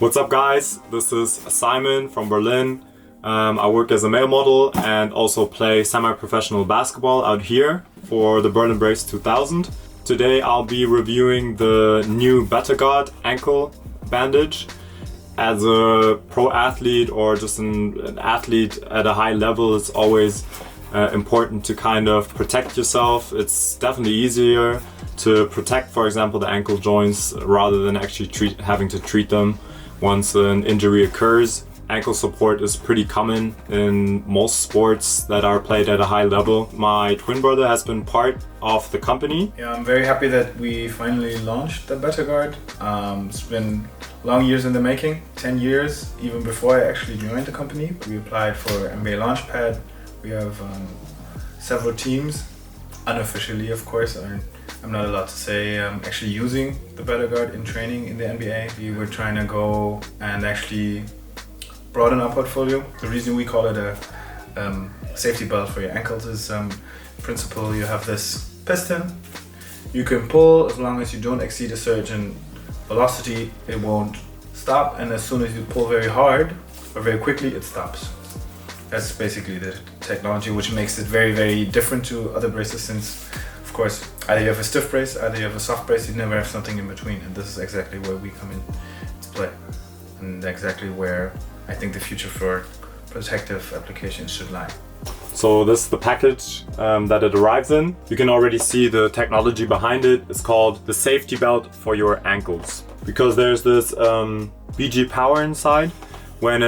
What's up guys, this is Simon from Berlin. I work as a male model and also play semi-professional basketball out here for the Berlin Brace 2000. Today I'll be reviewing the new BetterGuard ankle bandage. As a pro athlete or just an athlete at a high level, it's always important to kind of protect yourself. It's definitely easier to protect, for example, the ankle joints rather than actually having to treat them once an injury occurs. Ankle support is pretty common in most sports that are played at a high level. My twin brother has been part of the company. Yeah, I'm very happy that we finally launched the BetterGuard. It's been long years in the making, 10 years, even before I actually joined the company. We applied for NBA launchpad. We have several teams, unofficially of course. I'm not allowed to say I'm actually using the BetterGuard in training in the NBA. We were trying to go and actually broaden our portfolio. The reason we call it a safety belt for your ankles is, in principle, you have this piston. You can pull as long as you don't exceed a certain velocity, it won't stop, and as soon as you pull very hard or very quickly, it stops. That's basically the technology, which makes it very, very different to other braces, since of course, either you have a stiff brace, either you have a soft brace, you never have something in between, and this is exactly where we come in to play, and exactly where I think the future for protective applications should lie. So this is the package that it arrives in. You can already see the technology behind it. It's called the safety belt for your ankles, because there's this BG power inside. When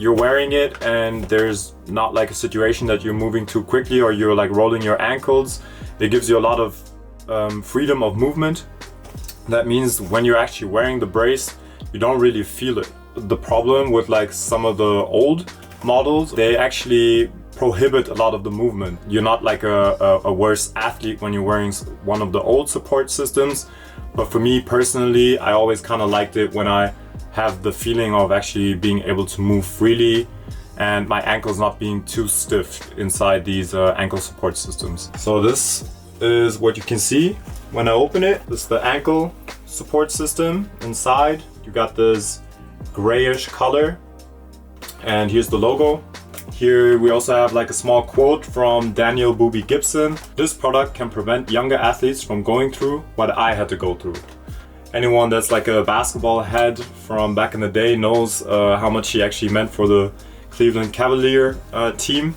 you're wearing it and there's not like a situation that you're moving too quickly or you're like rolling your ankles, it gives you a lot of freedom of movement. That means when you're actually wearing the brace, you don't really feel it. The problem with like some of the old models, they actually prohibit a lot of the movement. You're not like a worse athlete when you're wearing one of the old support systems. But for me personally, I always kind of liked it when I have the feeling of actually being able to move freely and my ankles not being too stiff inside these ankle support systems. So this is what you can see when I open it. This is the ankle support system inside. You got this grayish color, and here's the logo. Here we also have like a small quote from Daniel Booby Gibson. This product can prevent younger athletes from going through what I had to go through. Anyone that's like a basketball head from back in the day knows how much he actually meant for the Cleveland Cavalier team.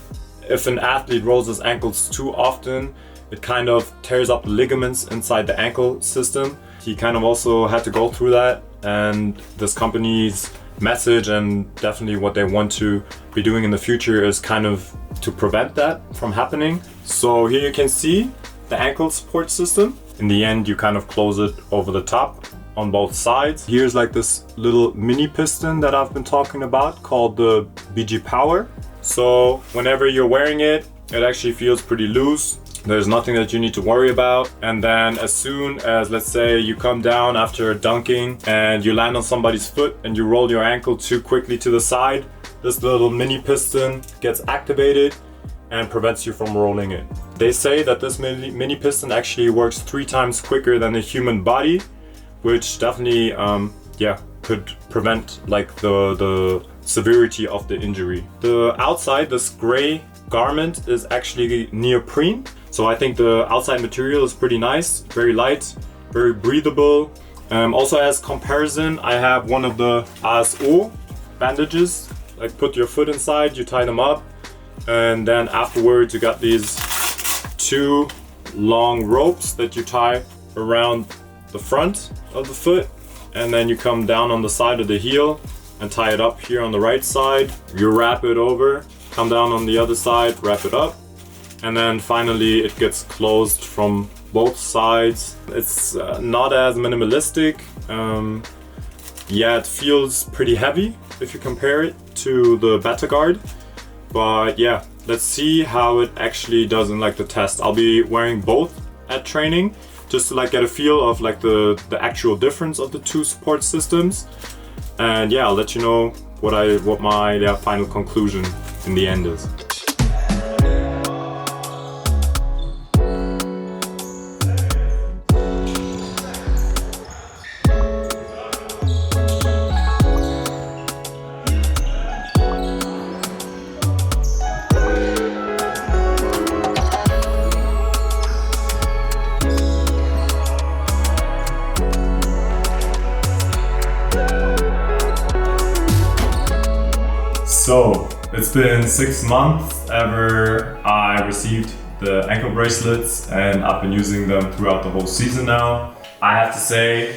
If an athlete rolls his ankles too often, it kind of tears up the ligaments inside the ankle system. He kind of also had to go through that, and this company's message and definitely what they want to be doing in the future is kind of to prevent that from happening. So here you can see the ankle support system. In the end, you kind of close it over the top on both sides. Here's like this little mini piston that I've been talking about called the BG Power. So whenever you're wearing it, it actually feels pretty loose. There's nothing that you need to worry about. And then as soon as, let's say, you come down after dunking and you land on somebody's foot and you roll your ankle too quickly to the side, this little mini piston gets activated and prevents you from rolling it. They say that this mini piston actually works 3 times quicker than the human body, which definitely could prevent like the severity of the injury. The outside, this gray garment, is actually neoprene. So I think the outside material is pretty nice, very light, very breathable. Also as comparison, I have one of the ASO bandages. Like put your foot inside, you tie them up, and then afterwards you got these 2 long ropes that you tie around the front of the foot, and then you come down on the side of the heel and tie it up here on the right side. You wrap it over, come down on the other side, wrap it up, and then finally it gets closed from both sides. It's not as minimalistic. It feels pretty heavy if you compare it to the BetterGuard. But yeah, let's see how it actually does in like the test. I'll be wearing both at training just to like get a feel of like the actual difference of the 2 support systems. And yeah, I'll let you know what my final conclusion in the end is. So it's been 6 months ever I received the ankle bracelets, and I've been using them throughout the whole season now. I have to say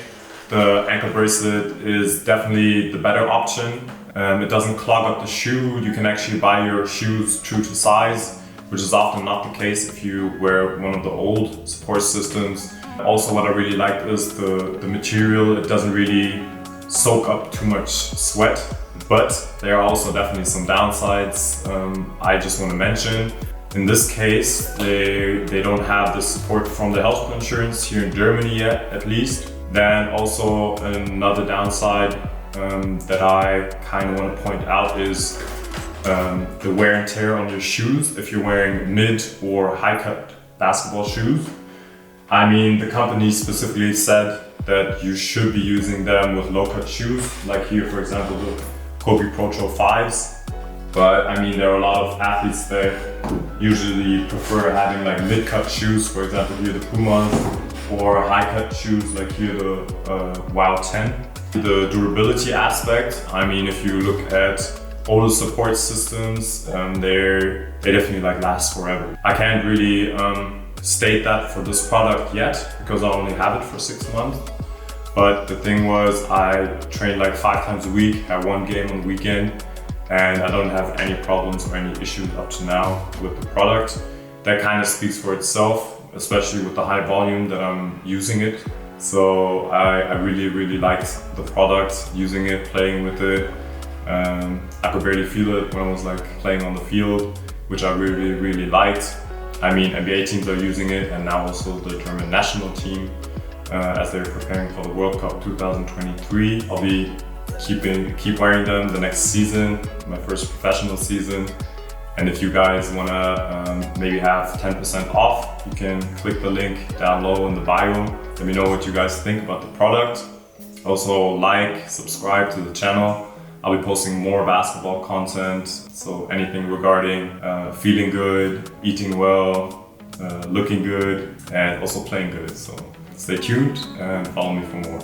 the ankle bracelet is definitely the better option. It doesn't clog up the shoe. You can actually buy your shoes true to size, which is often not the case if you wear one of the old support systems. Also, what I really like is the material. It doesn't really soak up too much sweat, but there are also definitely some downsides I just want to mention. In this case, they don't have the support from the health insurance here in Germany yet, at least. Then also another downside that I kind of want to point out is the wear and tear on your shoes if you're wearing mid or high cut basketball shoes. I mean, the company specifically said that you should be using them with low cut shoes, like here for example the Kobe Pro 5s. But I mean, there are a lot of athletes that usually prefer having like mid cut shoes, for example here the Pumas, or high cut shoes like here the Wild 10. The durability aspect, I mean, if you look at older support systems, they definitely like last forever. I can't really state that for this product yet because I only have it for 6 months. But the thing was, I trained like 5 times a week, had one game on the weekend, and I don't have any problems or any issues up to now with the product. That kind of speaks for itself, especially with the high volume that I'm using it. So I really liked the product, using it, playing with it. I could barely feel it when I was like playing on the field, which I really liked. I mean, NBA teams are using it, and now also the German national team as they're preparing for the World Cup 2023. I'll be keep wearing them the next season, my first professional season. And if you guys wanna maybe have 10% off, you can click the link down low in the bio. Let me know what you guys think about the product. Also like, subscribe to the channel. I'll be posting more basketball content, so anything regarding feeling good, eating well, looking good, and also playing good. So stay tuned and follow me for more.